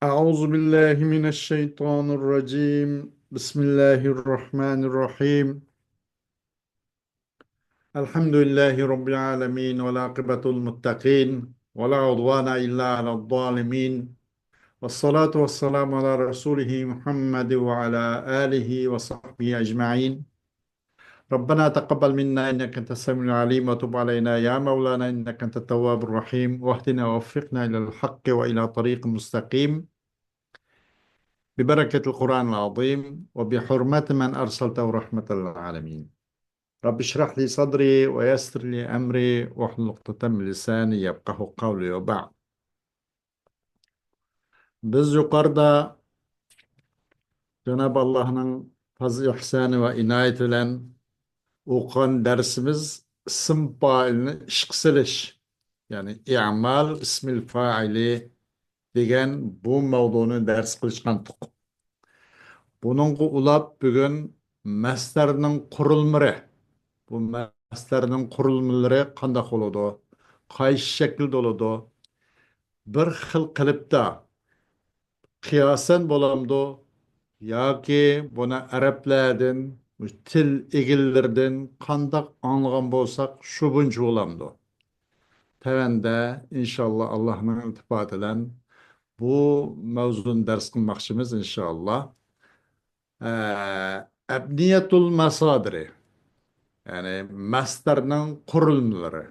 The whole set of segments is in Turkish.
أعوذ بالله من الشيطان الرجيم. بسم الله الرحمن الرحيم. الحمد لله رب العالمين والعاقبة المتقين ولا عدوان إلا على الظالمين، والصلاة والسلام على رسوله محمد وعلى آله وصحبه أجمعين. ربنا تقبل منا إنك أنت السميع العليم، وتب علينا يا مولانا إنك أنت التواب الرحيم، واهدنا ووفقنا إلى الحق وإلى طريق مستقيم ببركة القرآن العظيم وبحرمة من أرسلته رحمة للعالمين. رب اشرح لي صدري ويسر لي أمري واحلل عقدة من لساني يفقه قولي. وبعد، biz yukarıda Cenab-ı Allah'ın fazl-ı ihsanı ve inayet bilen okuyan dersimiz isim failini işqsiliş, yani i'mal ismil faili degan bu mavzuni ders qilishqandik. Bununla ulap bugün masdarning qurilmalari, bu masdarning qurilmalari qanday bo'ladi, qaysi shaklda bo'ladi, bir xil qilibda qiyosan bo'lamdi yoki buni arablardan, til egillaridan qanday anglagan bo'lsak shu buncha bo'lamdi. Tavanda inshaalloh Allohning iltifoti bilan bu mavzuni dars qilmoqchimiz inshaalloh. Abniyatul masadiri, yani mastarning qurilmalari,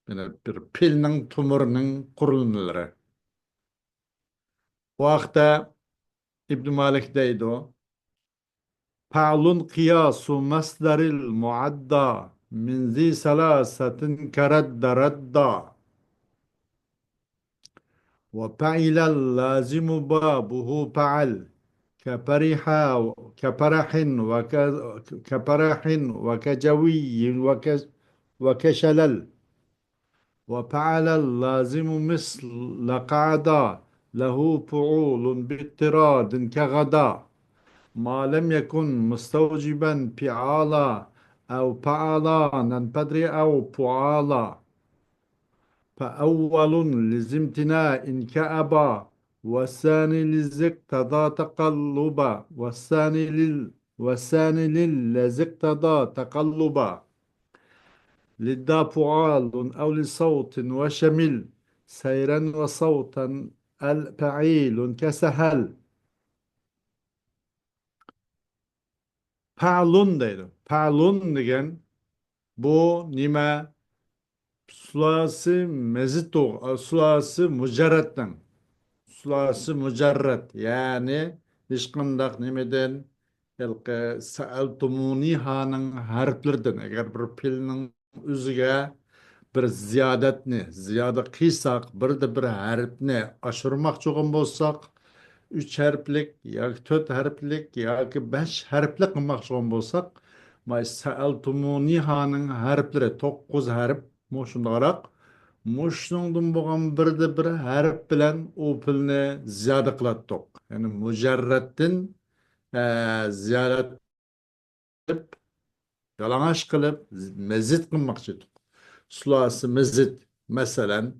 yani bir pilning tumurining qurilmalari. Bu haqda İbn Malik deydi: Fa'lun qiyasu masdaril muadda min zi salasatin karadda radda ve fa'ilal lazimu babuhu fa'al كفرح كفرح كفرح وكجوي وكشلل. وفعل اللازم مثل لقعدا له فعول باضطراد كغدا ما لم يكن مستوجبا فعالا أو فعلا ننبدري أو فعالا. فأول لزمتناء كأبا، والثاني للزقتضى تقلبا، والثاني للزقتضى تقلبا. للدا فعال أو لصوت وشمل سيرا وصوتا الفعيل كسهل. فعلun deydi. Fa'lun degen bu nime? Sulası mezit o, sulası mujarrattan. Sulası mujarrat, yani hiç kındak nimeden elke sa'altumuni hanın harflerden, eğer bir pilinin üzüge bir ziyade kıysak, bir de bir harfni aşırmak çoğun bolsak, 3 harflik, yoki 4 harflik, yoki 5 harflik qilmoqchi çoğun bolsak, may sa'altumuni hanın harfleri 9 harf, moşundarak Muşnungdun bo'lgan birde bir harf bilan u pilni ziyoda qilatdiq. Ya'ni mujarratdan ziyoda qilib, yalang'och qilib mazid qilmoqchi edik. Sulasi mazid masalan,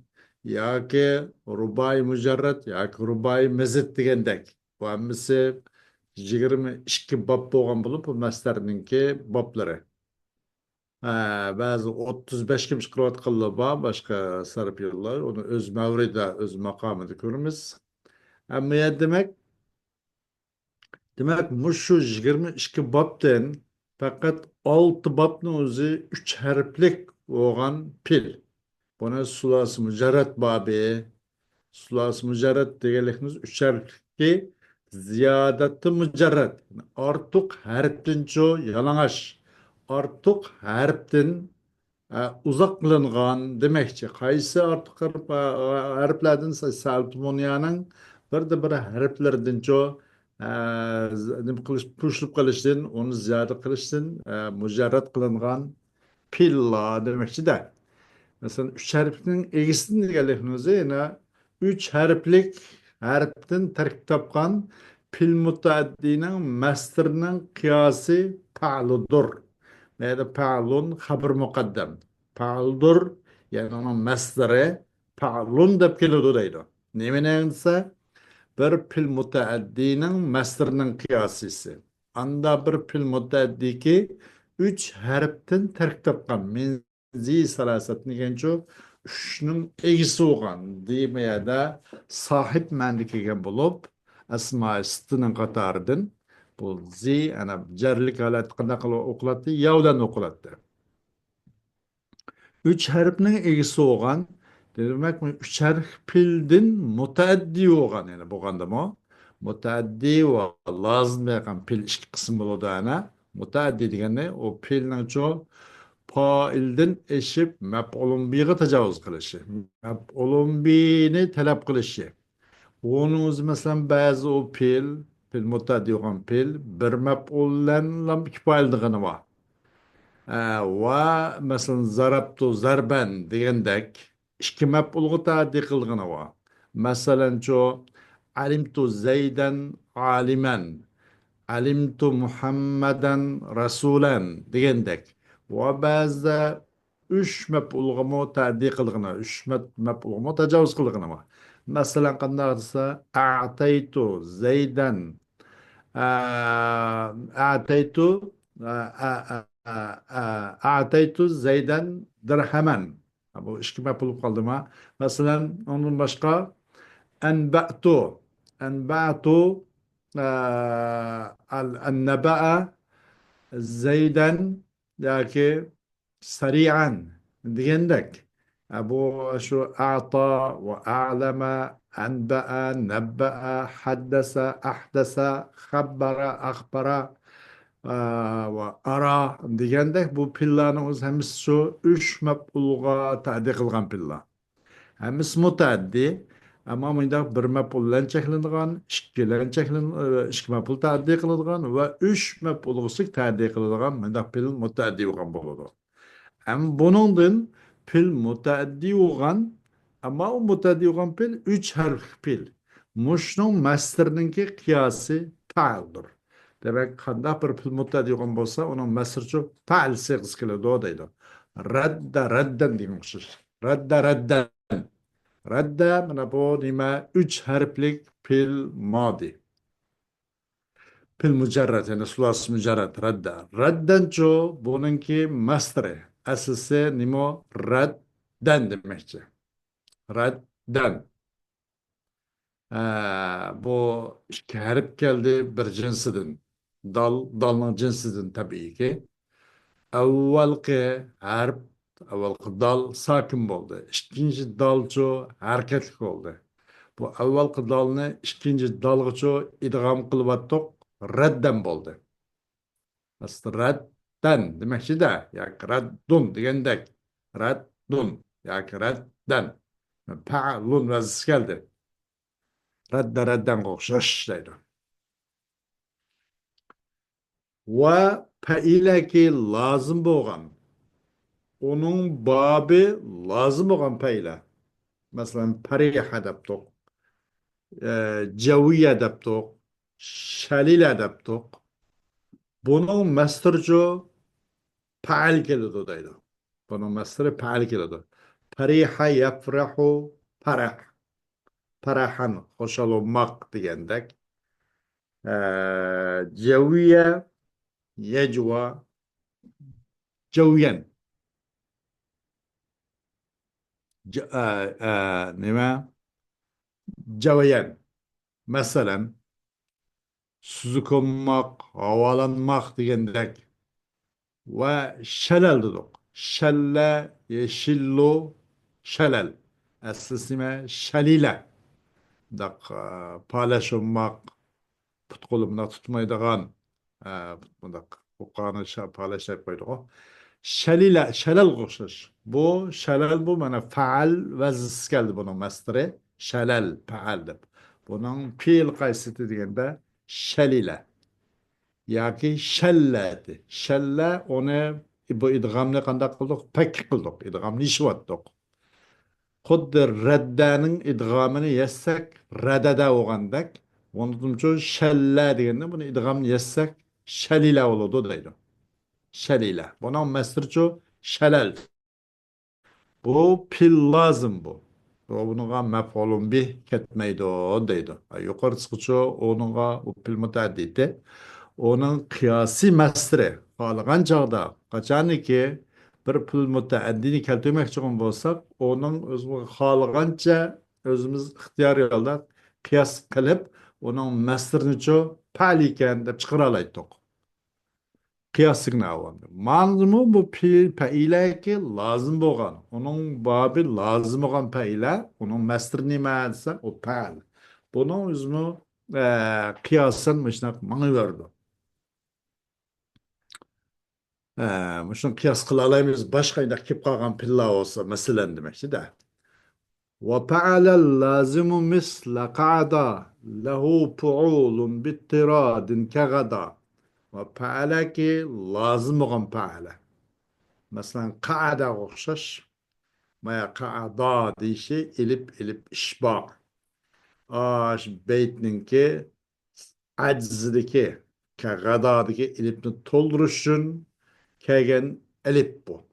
yoki rubai mujarrat yoki rubai mazid degandek. Bu hammasi 22 bob bo'lgan bo'lib, bu mastarninki boblari. Bazı 35 kim çıkıvatkalı var, başka sarıp yıllar. Onu öz mavrida, öz makamında görürüz. Ama ya demek muşu 22 babden fakat 6 babın özü 3 harflik olan pil. Buna sulası mücerret babı, sulası mücerret degelikimiz 3 harfli ziyadatı mücerret. Yani artık harften çoğu yalanaş. Artık harften uzak qilingan demekçi. Qaysi artık harflerden saltumoniyanın bir de bir harflerden ço nima qilish qo'shilib qilishdan, uni ziyoda qilishdan mujarrad qilingan pilla demekçi-de. Mesela üç harfning egisini deganlikni o'zi yana 3 harflik harfdan tarkib topgan pil mutaaddining masdarining qiyosi fa'ludur. Neydi? Fa'lun haber muqaddam. Fa'ludur, yani onun masdari fa'lun deb keladi deydi. Nima desa, bir pil mutaaddinin mastarının kıyasısı. Anda bir pil mutaaddi ki üç harften terk topkan. Menzi salasatni genço üçünün egisi olgan demeye de sahip mendik egen bulup asma sıtının katarıdın. Bu zi ana cerlik halat qandaq okulatdı yavdan okulatdı. Üç harfning egisi olgan. Demek mi? Üç harf pildin mutaaddi olgan yani bu mı? Mutaaddi ve lazım yakan pil iki kısım buludu ana. Mutaaddi degeni o pilnin çoğu faildin eşip mef'ulun bihi tecavüz kılışı. Mef'ulun bihini talep kılışı. Onun o'zi mesela bazı o pil mutaaddi olgan pil bir mef'ullen lam kifoyaligini var. Va mesela zarabtu zarben degandek ikki maf'ulga ta'dil qilgani va. Masalan cho alimtu Zaydan aliman, alimtu Muhammadan rasulan degandek. Va ba'zida üç maf'ulga mo ta'dil qilgani, üç maf'ulga mo tajovuz qilgani va. Masalan qanday desa a'taytu Zaydan أعطيت أعطيت زيدا درهما. Bu işkime bulup kaldım ha. Mesela onun başka enba'tu enba'tu النبأ زيدا يعني سريعا ديندك أبو شو أعطى وأعلم أنبأ نبأ حدث أحدث خبر أخبر وأرى ديندك بو بيلانı o'zi hemiz şu üç mef'ulga ta'di qilgan pilla. Hemiz mutaddi ama bunda bir mef'ul bilan cheklanadigan, ikki bilan ikki mef'ul ta'di qiladigan va uch mef'ulga ta'di qiladigan bunda pil mutaddi bo'lgan bo'ladi. Hem bunundan pil mutaaddi olgan ama o mutaaddi olgan pil üç harf pil. Muşnun mastarninki kıyası ta'aldır. Demek kanda bir pil mutaaddi olgan bolsa onun mastarçı ta'al sig'is keladi o deydi. Radda raddan demoqchi. Radda raddan. Radda mana bu nima üç harflik pil madi. Pil mujarrad yani sulas mujarrad radda. Raddancho bununki mastre. Aslısı nimo raddan demekçi. Raddan. Bu iki harf geldi bir cinsidin. Dalın cinsidin tabii ki. Avvalki harf, avvalki dal sakin oldu. İkinci dalço hareketli oldu. Bu avvalki dalni ikkinchi dalg'icha idg'om qilyotdik raddan bo'ldi. Aslida raddan demakchida yoki raddun degandek raddun yoki raddan palun vazisi keldi. Raddan o'xshash deydi. Va pailaki lozim bo'lgan onun bobi lozim bo'lgan paila. Masalan pariha debdik, javiya debdik, shalila debdik. Bunun mastarcu faal keladi deydi. Bunun masteri faal keladi. Fariha yafrahu farah. Farahan hoşalınmak degandek. Javiye yecva javyen. Nima? Javayen. Mesela suzukunmak, havalanmak degandek. Ve şelal dedik. Şelle, yeşillu, şelal. Aslı şalile. Dak paylaşılmak, putqulumda tutmaydigan, bundak uqani paylaşıp koydu o. Şalile, şelal qo'shish. Bu şelal bu mana faal vazisi keldi bunun masteri. Şelal, faal deb. Bunun fiil qaysi deganda şalile. Yoki shallati. Shalla uni bu idg'amni qanday qildik? Pak qildik. Idg'amni yishvatdik. Xuddi raddaning idg'amini yassak, radada bo'lgandek, onun uchun shalla deganda buni idg'amni yassak, shalila bo'ladi deydi. Shalila. Buni mastirchu shalal. Bu pil lozim bu. Onunla mef'ulun bih ketmeydi o deydi. Yukarı çıkıcı onunla o pil müteaddidi. Onun kıyasi mesri kalgan çağda kaçan ki bir pil müteaddini keltürmek için bolsak onun özü kalganca özümüz ihtiyar yolda kıyas kılıp onun mesrini ço pal iken de çıkaralaydık. Kıyaslık avandı. Manzımı bu peyle ki lazım boğan. Onun babı lazım olan peyle. Onun mesrini meğerse o pel. Bunun üzümü kıyasın mışnak manı verdi. Mışnak kıyas kılalayımız başka yine kip kalgan pilla olsa meselen demekti de. وفعل اللازم مثل قعد له فعول باضطراد كغدا وفعل ki lazım olan فعل. Mesela ka'da okşaş, maya ka'da deyişi ilip işba. Aş beytninki aczdaki, ka'gadadaki ilipni tolduruşun kegen elip bu.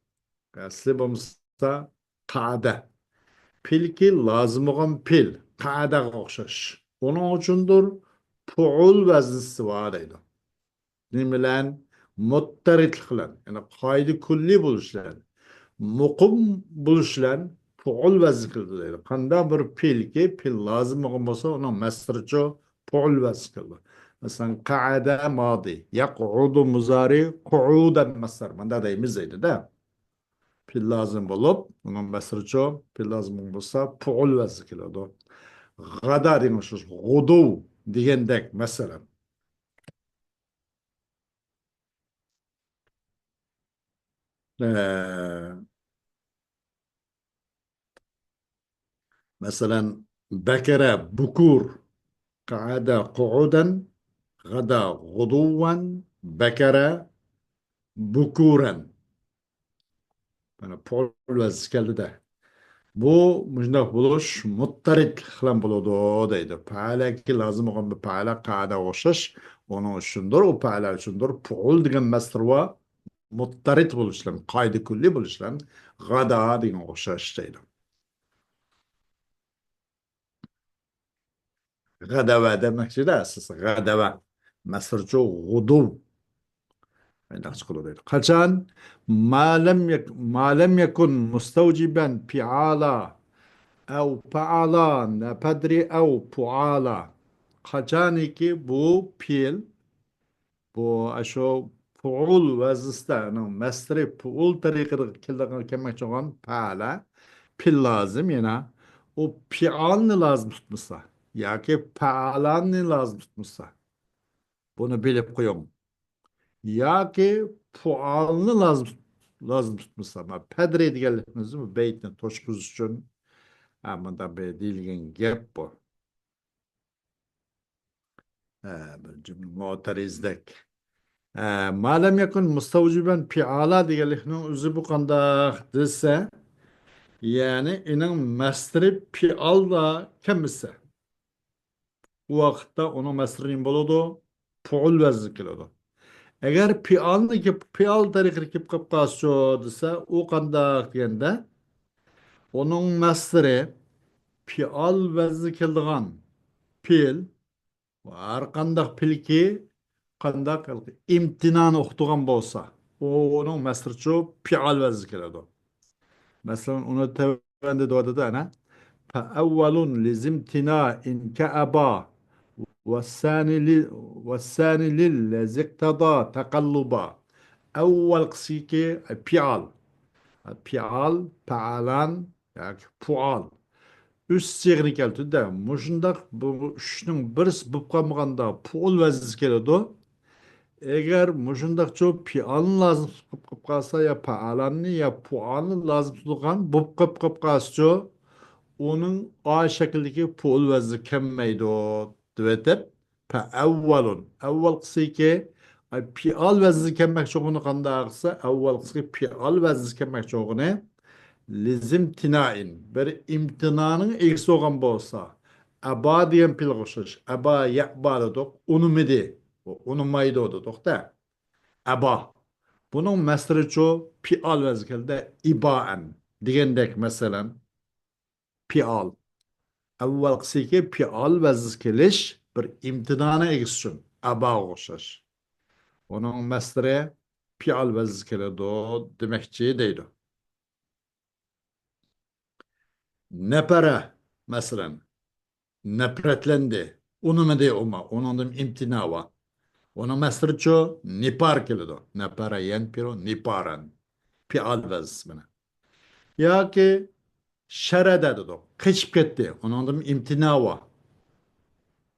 Aslı bomsa ka'da. Pil ki lazım olan pil. Ka'da okşaş. Onun içindir pu'ul veznisi var idi. Nimelen muttarit kılan. Yani kaydı kulli buluşlar. Mukum buluşlan pu'ul vazikildi. Kanda bir pil ki pil lazım olmasa onun mesriço pu'ul vazikildi. Mesela ka'ada madi. Yak'udu muzari ku'uden mesar. Manda deyimizeydi de. Pil lazım bulup onun mesriço pil lazım olmasa pu'ul vazikildi. Gada demişiz. Gudu diyendek mesela. Ee, مثلا بكر بكور قعد قعودا غدا غدوا بكر بكورا. Yani polvez geldi de. Bu müjdak buluş muttarik kılan buludu o deydi. Paala ki lazım olan bir paala kaada oşaş. Onun üçündür, o paala üçündür. Pul diyen mesruva muttarit buluşlan, kaydı kulli buluşlan. Gada diyen oşaş deydi. Gadava demek de esas. Gadava. Mesrucu gudu. عندك تقولوا ذلك خلشان ما لم يكن مستوجبا فعالا أو فعلا نبدري أو فعالا خلشان ki bu pil bu aşo fuul vazistano mesri fuul tarikı kildan kemek çoğan pala pil lazım yana o pi'alni lazım tutmuşsa ya ki pa'alanni lazım tutmuşsa bunu bilip koyun. Ya ki puanını lazım tutmuş ama pedre diyelim mi beytin toşkuz için ama da be dilgen gep bu. Bir cümle muhtarizdek. Malum yakın mustavciben piala diyelim üzü bu kanda dese yani inin mesri pial da kemise. O vakitte onun mesrin buludu puul vezzikilodu. Eğer pialni ki pial tarikı kip kapkasçı dese o kanda diyende onun mesri pial ve zikildiğin pil ve arkandaki pil ki kanda imtinan okuduğun bolsa o onun mesri ço pial ve zikildi. Mesela onu tevende doğada da ne? فأول لزمتناء كأبا والثاني للذي اقتضى تقلبا أول قسيكي بيعال بيعال فعلان yani pual üst sigri keldi de muşundak bu üçünün birisi bu kalmaganda puul vaziz keledi. Eğer muşundak çok pialın lazım tutup kalsa ya paalanını ya pualını lazım tutukan bu kap kalsa onun a şekildeki puul vaziz kemmeydi o düvetep pa evvelun evvel kısı ki pial vaziz kemmek çoğunu kanda aksa evvel kısı pial vaziz kemmek çoğunu Lizim tinain bir imtinanın eksi olan bolsa aba diyen pil koşuş aba yakba dedik onu midi onu maydo dedik da aba bunun mesri ço pi al vezkelde ibaen digendek mesela pial. Avvalgisiga pial vaziz kelish bir imtinona egishsin. Aba o'xshash. Onun masdari pial vaziz keladi demakchi deydi. Nepara masalan nefretlendi. Onu mu diye oma. Onun imtina var. Onun masdari ço nipar keladi. Nepara yen piro niparan. Pial vaziz bana. Ya ki şerede dedi. Kaçıp gitti. Onun imtina var.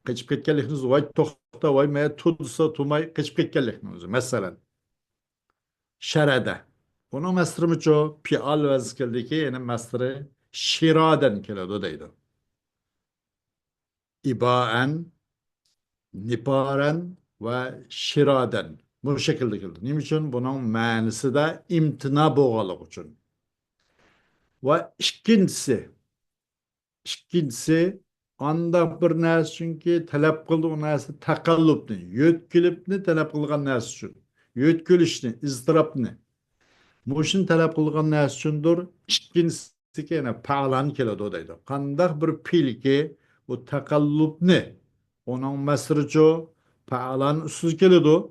Kaçıp ketkenlikiniz vay tohta vay meye tutsa tumay kaçıp ketkenlikiniz. Mesela şerede. Onun mesri mi ço pial vaziz keldi ki yani mesri şiraden keladi deydi. İbaen, niparen ve şiraden. Bu şekilde keldi. Nim için bunun manisi de imtina boğalık için. Ve ikkinchisi anda bir narsa çünkü talep kıldı o narsa takallupni, yötkülüpni talep kılgan narsa için. Yötkülüşni, izdirapni. Muşun talep kılgan narsa içindir. İkkinchisi kene palan keledi o deydi. Kandak bir pilki o takallupni onun mesriço palan üstsüz keledi.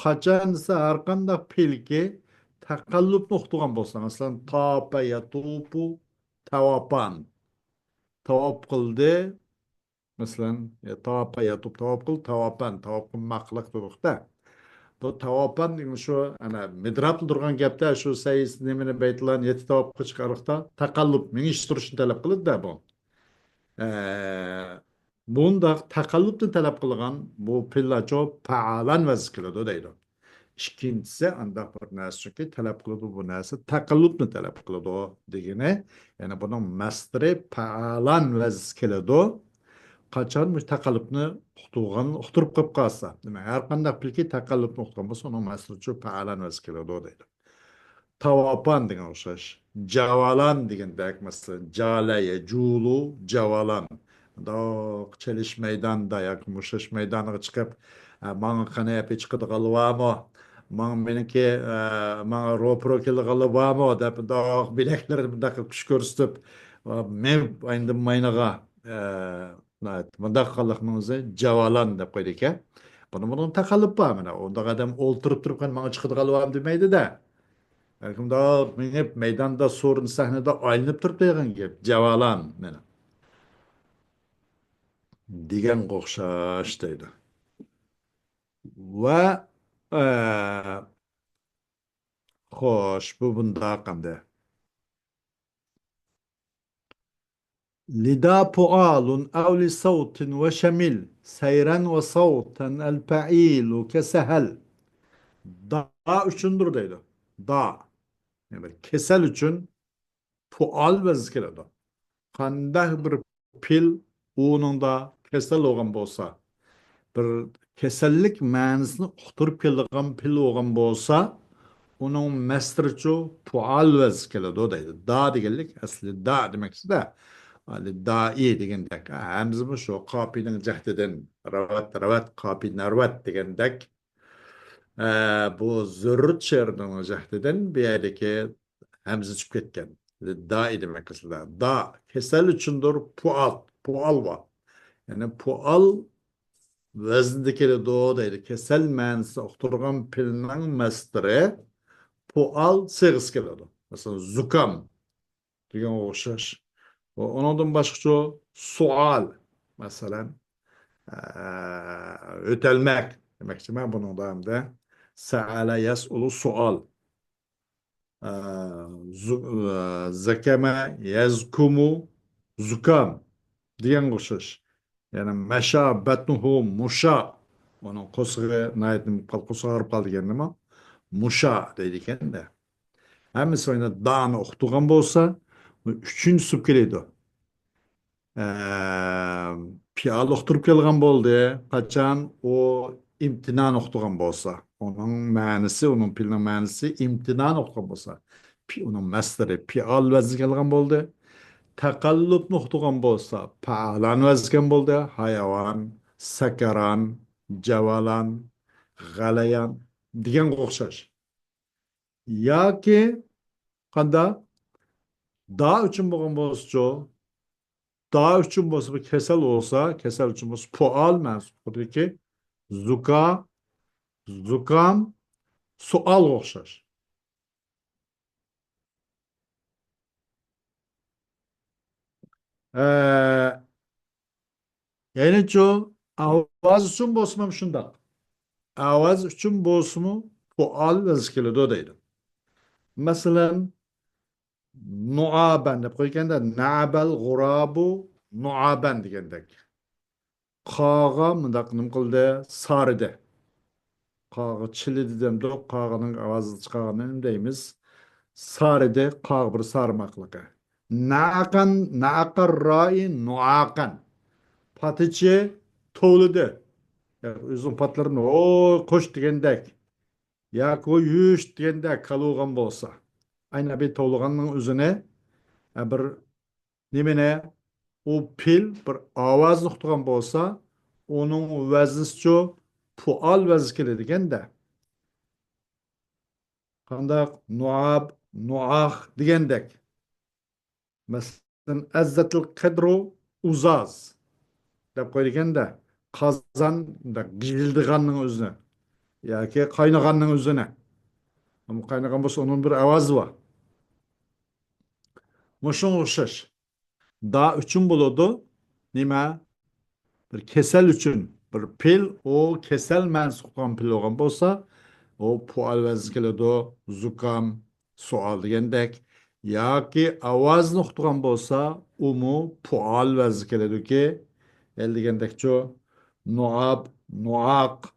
Kaçansa arkandak pilki takallupni okutugan bolsa. Mesela tapa ya topu tavapan. Tavap kıldı. Mesela tavapa yatıp tavap kıl, tavapan, tavap kılmaklık duruk da. Bu tavapan degan şu ana midrap durgan gapda şu sayıs nemini beytlan yeti tavapqa chiqariqda taqallub minish turishni talab qiladi da bu. Bunda taqallubni talab qilgan bu pillacho faalan vazif qiladi deydi. İkincisi anda bir narsa ki talab qiladi bu narsa taqallubni talab qiladi degani. Yani bunun masdari faalan vazif qiladi. Qachon taqallubni uqtirib qolib qolsa, demak har qanday pilki taqallubni uqtirgan bo'lsa, uni masdari faalan vazif qiladi deydi. Tavapan degan o'xshash. Javalan degandek masalan jalaya, julu, javalan. Doq çeliş meydanda yoki mushash maydoniga chiqib, manga qana yapi chiqadi qolibami? Manga meniki manga ropro keldi qolibami deb doq bilaklarini bunday qilib kuch ko'rsatib, men endi maynaga bunday qilganlikning o'zi javalan deb qo'ydi ekan. Buni taqallub bor mana. Unda odam o'ltirib turib manga chiqadi qolibami demaydi-da. Belki daha hep meydanda sorun sahnede aylanıp turib degan gap. Javalan meni. Degan o'xshash deydi. Va xo'sh, bu bunda qanday? Lida pualun aw li savtin ve şemil seyren ve savten el fa'ilu kesehel. Da üçündür deydi. Da. Yani kesel üçün pual ve zikirdi. Kandah bir pil onun da kesel olan bolsa bir kasallik ma'nisini uqtirib keladigan pil bo'lgan bo'lsa, uning masdarichu pual vaz keladi deydi. Da deganlik asli da demakda. Ali dai degandek. Hamzimi shu qopining jahdidan ravat qopi narvat degandek. Bu zurrut she'rining jahdidan bu yerdagi hamza chiqib ketgan. Da demek aslida. Da kasal uchundir pual var. Yani pual Vezdikili doğdaydı. Kesel mənisi oxturğan pilinin məstiri pual sığız keledi. Mesela zukam degan oxşaş. Ondan başqa sual mesela ötelmek demekçi ben bunun da hem de sa'ala yas'ulu sual. Zekeme yazkumu zukam degan oxşaş. Yani meşa betnuhu muşa. Onun kosuğu nayettim kosuğu ağırıp kaldı kendime. Muşa deydiken de. Hemisi oyunda dağını okuduğun bolsa üçüncü süp geliydi. Piyal okuturup gelgen boldu. Kaçan o imtinan okuduğun bolsa. Onun manisi, onun pilinin manisi imtinan okuduğun bolsa. Onun mesleri piyal vezir gelgen boldu. Takallub nuqtugan bo'lsa, pa'lan vazgan bo'ldi, hayavan, sakaran, javalan, g'alayan degan o'xshash. Yoki qanda da uchun bo'lgan bo'lsa, Daha üçün bolsa bir kesel olsa, kesel üçün bolsa pual mensup ki zuka, zukam, sual okşar. Ee, yani çoğu avaz üçün bolsa şunda. Avaz üçün bolsa pual vezikeli do deydi. Mesela nuaben dep koyganda na'bel gurabu nuaben degandek. Qağa mındaq nim qildi sarıdı. Qağa çilidi demdi. Qağının avazı çıxağını deymiz. Sarıdı qağ bir sarmaqlıqı. Na'aqan na'aqar ra'i nu'aqan. Patıcı to'lidi. Ya, uzun patlarını o koş degandek. Ya ko yüş degandek kalıgan bolsa. Ayna bir to'lganның üzüne bir nemene o pil bir ovoz nuqtagan bo'lsa, uning vaznisi pual vazn keladigan de. Qandaq nuab, nuah degandek. Masalan, azzatul qadru uzaz deb qo'yilganda qozon g'ijildiganning o'zini yoki qaynaganning o'zini. Ama qaynagan bo'lsa onun bir ovozi bor. Moshunga o'xshash. Da uchun bo'ladi. Nima? Bir kesel üçün bir pil o kesel mensup pil olan bolsa o pual vezgeledo zukam sual degendek ya ki avaz noktugan bolsa umu pual vezgeledo ki el degendek ço nuab nuak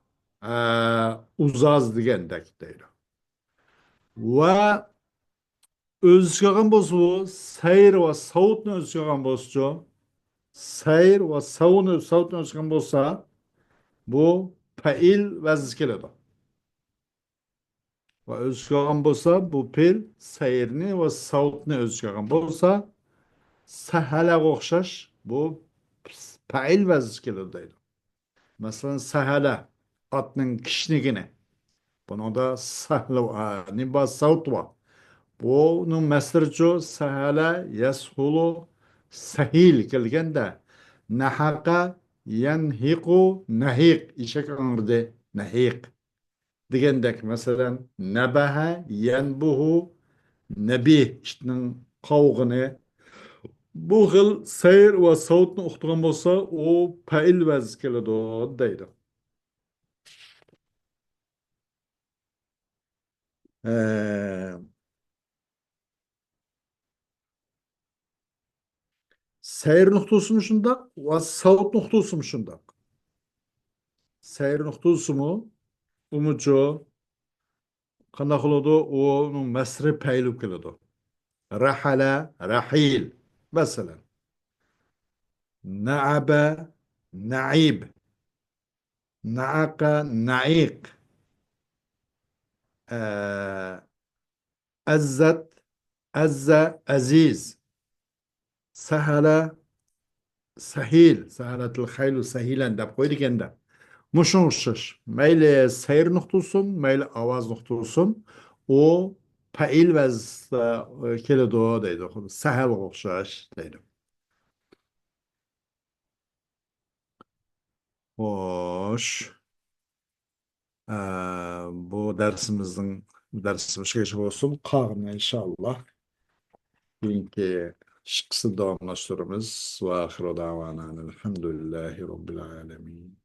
uzaz degendek deydi. Ve özgüren bolsa bu seyir ve savutunu özgüren bolsa seyir ve savutunu özgüren bolsa bu fail vazn keladi. Va o'z ko'rgan bo'lsa, bu fe'l sayrni va savtni o'z ko'rgan bo'lsa, sahalaga o'xshash bu fail vazn keladi deydi. Masalan, sahala otning kishnigini. Buningda sahla nimba savt bor. Bunun masdaricha sahala yashulu sahil kelganda nahaqa yanhiqu nahiq ishak angrdi nahiq. Degandek mesela nebaha yenbuhu nebih işinin kavgını bu xil seyir ve savutni uqtigan bolsa o fail vaz keladi deydi. Ee, seyir nuqtası mı şundak ve savut nuqtası mı şundak? Seyir nuqtası mı umucu qanday qiladi onun masri payli keladi. Rahala rahil mesela naaba naib naaka naik عزت عز عزيز سهل سهيل سهلت الخيل سهيلا ده بقولي كده مش نقصش ميل سير نقطوسون ميل آواز نقطوسون o pail vez kele doğa deydi. Sahel okşaş deydi. Hoş. Ee, bu dersimiz geçmiş olsun. Karnı inşallah. Linki şıksı davamlaştırımız ve ahiru davana elhamdülillahi rabbil alemin.